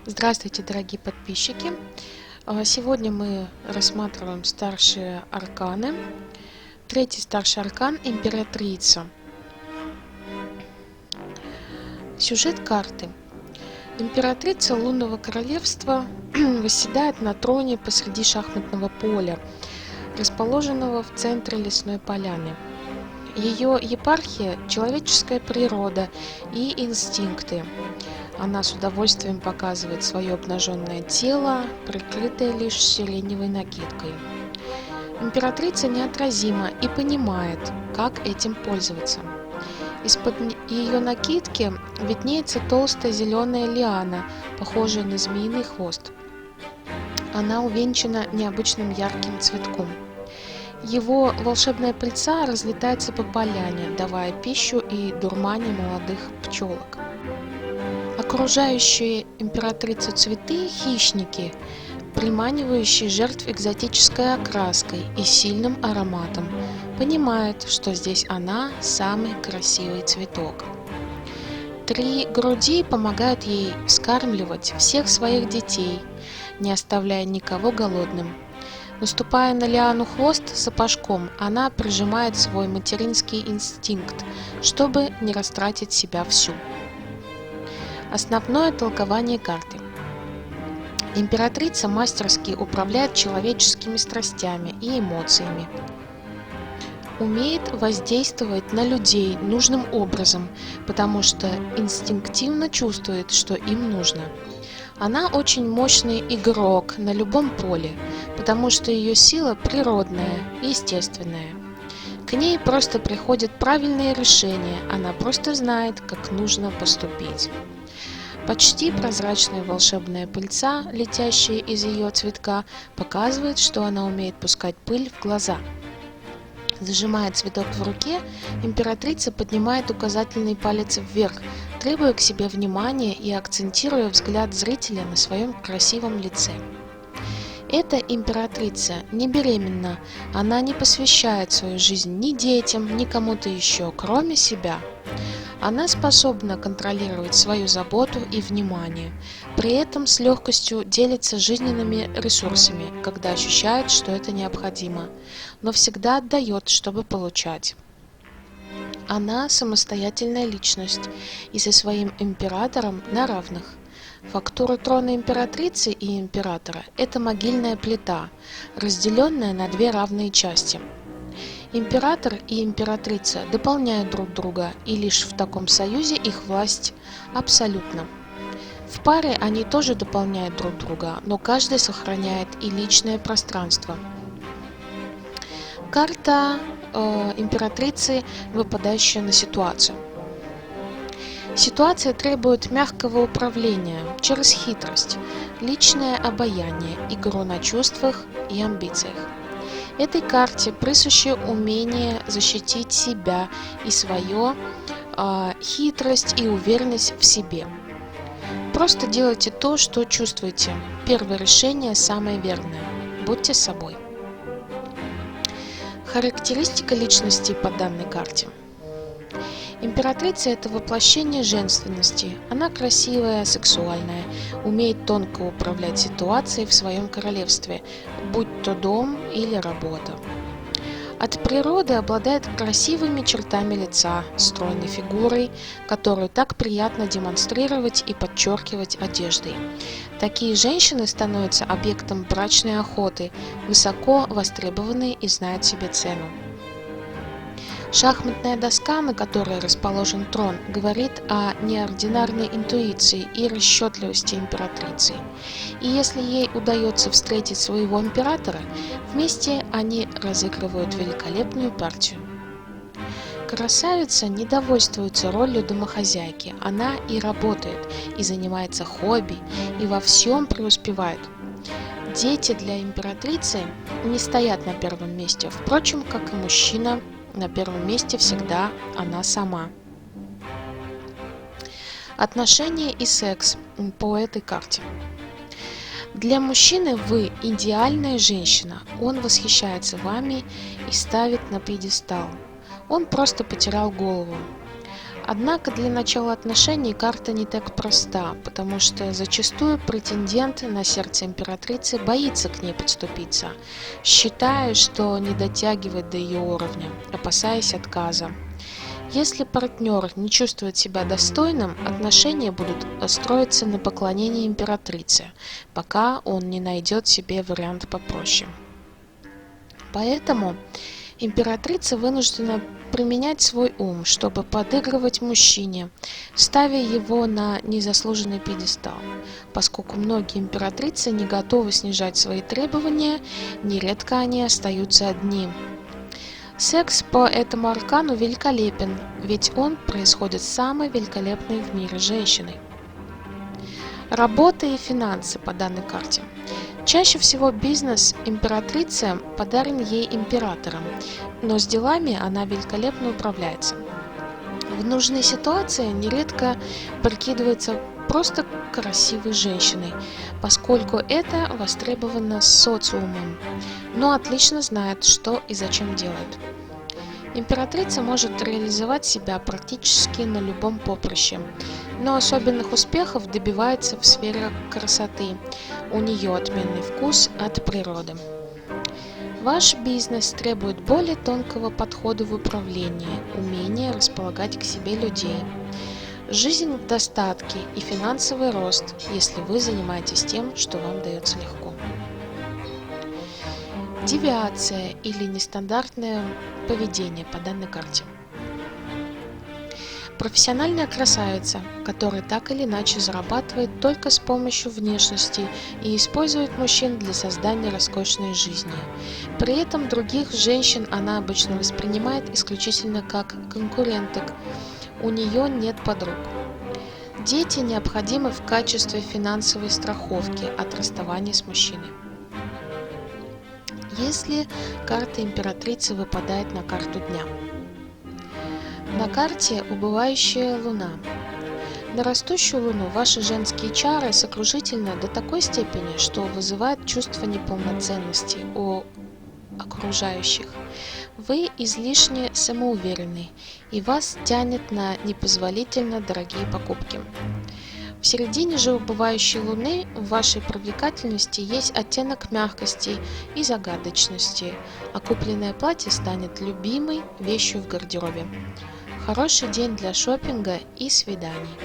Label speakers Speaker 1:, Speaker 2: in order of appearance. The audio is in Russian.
Speaker 1: Здравствуйте, дорогие подписчики! Сегодня мы рассматриваем старшие арканы. Третий старший аркан – Императрица. Сюжет карты. Императрица лунного королевства восседает на троне посреди шахматного поля, расположенного в центре лесной поляны. Ее епархия – человеческая природа и инстинкты. Она с удовольствием показывает свое обнаженное тело, прикрытое лишь сиреневой накидкой. Императрица неотразима и понимает, как этим пользоваться. Из-под ее накидки виднеется толстая зеленая лиана, похожая на змеиный хвост. Она увенчана необычным ярким цветком. Его волшебная пыльца разлетается по поляне, давая пищу и дурмане молодых пчелок. Окружающие императрицу цветы – хищники, приманивающие жертв экзотической окраской и сильным ароматом, понимают, что здесь она – самый красивый цветок. Три груди помогают ей вскармливать всех своих детей, не оставляя никого голодным. Наступая на лиану хвост сапожком, она прижимает свой материнский инстинкт, чтобы не растратить себя всю. Основное толкование карты. Императрица мастерски управляет человеческими страстями и эмоциями. Умеет воздействовать на людей нужным образом, потому что инстинктивно чувствует, что им нужно. Она очень мощный игрок на любом поле, потому что ее сила природная, естественная. К ней просто приходят правильные решения, она просто знает, как нужно поступить. Почти прозрачная волшебная пыльца, летящая из ее цветка, показывает, что она умеет пускать пыль в глаза. Зажимая цветок в руке, императрица поднимает указательный палец вверх, требуя к себе внимания и акцентируя взгляд зрителя на своем красивом лице. Эта императрица не беременна, она не посвящает свою жизнь ни детям, ни кому-то еще, кроме себя. Она способна контролировать свою заботу и внимание, при этом с легкостью делится жизненными ресурсами, когда ощущает, что это необходимо, но всегда отдает, чтобы получать. Она самостоятельная личность и со своим императором на равных. Фактура трона императрицы и императора – это могильная плита, разделенная на две равные части. Император и императрица дополняют друг друга, и лишь в таком союзе их власть абсолютна. В паре они тоже дополняют друг друга, но каждый сохраняет и личное пространство. Карта императрицы, выпадающая на ситуацию. Ситуация требует мягкого управления через хитрость, личное обаяние, игру на чувствах и амбициях. Этой карте присуще умение защитить себя и свое, хитрость и уверенность в себе. Просто делайте то, что чувствуете. Первое решение самое верное. Будьте собой. Характеристика личности по данной карте. Императрица – это воплощение женственности. Она красивая, сексуальная, умеет тонко управлять ситуацией в своем королевстве, будь то дом или работа. От природы обладает красивыми чертами лица, стройной фигурой, которую так приятно демонстрировать и подчеркивать одеждой. Такие женщины становятся объектом брачной охоты, высоко востребованные и знают себе цену. Шахматная доска, на которой расположен трон, говорит о неординарной интуиции и расчетливости императрицы. И если ей удается встретить своего императора, вместе они разыгрывают великолепную партию. Красавица не довольствуется ролью домохозяйки, она и работает, и занимается хобби, и во всем преуспевает. Дети для императрицы не стоят на первом месте, впрочем, как и мужчина. На первом месте всегда она сама. Отношения и секс по этой карте. Для мужчины вы идеальная женщина, он восхищается вами и ставит на пьедестал. Он просто потерял голову. Однако для начала отношений карта не так проста, потому что зачастую претендент на сердце императрицы боится к ней подступиться, считая, что не дотягивает до ее уровня, опасаясь отказа. Если партнер не чувствует себя достойным, отношения будут строиться на поклонении императрице, пока он не найдет себе вариант попроще. Поэтому императрица вынуждена применять свой ум, чтобы подыгрывать мужчине, ставя его на незаслуженный пьедестал. Поскольку многие императрицы не готовы снижать свои требования, нередко они остаются одни. Секс по этому аркану великолепен, ведь он происходит с самой великолепной в мире женщиной. Работа и финансы по данной карте. Чаще всего бизнес императрицы подарен ей императором, но с делами она великолепно управляется. В нужной ситуации нередко прикидывается просто красивой женщиной, поскольку это востребовано социумом, но отлично знает, что и зачем делает. Императрица может реализовать себя практически на любом поприще, но особенных успехов добивается в сфере красоты. У нее отменный вкус от природы. Ваш бизнес требует более тонкого подхода в управлении, умения располагать к себе людей. Жизнь в достатке и финансовый рост, если вы занимаетесь тем, что вам дается легко. Девиация или нестандартное поведение по данной карте. Профессиональная красавица, которая так или иначе зарабатывает только с помощью внешности и использует мужчин для создания роскошной жизни. При этом других женщин она обычно воспринимает исключительно как конкуренток. У нее нет подруг. Дети необходимы в качестве финансовой страховки от расставания с мужчиной. Если карта императрицы выпадает на карту дня. На карте убывающая луна. На растущую луну ваши женские чары сокрушительны до такой степени, что вызывают чувство неполноценности у окружающих. Вы излишне самоуверенны, и вас тянет на непозволительно дорогие покупки. В середине же убывающей луны в вашей привлекательности есть оттенок мягкости и загадочности, а купленное платье станет любимой вещью в гардеробе. Хороший день для шопинга и свиданий.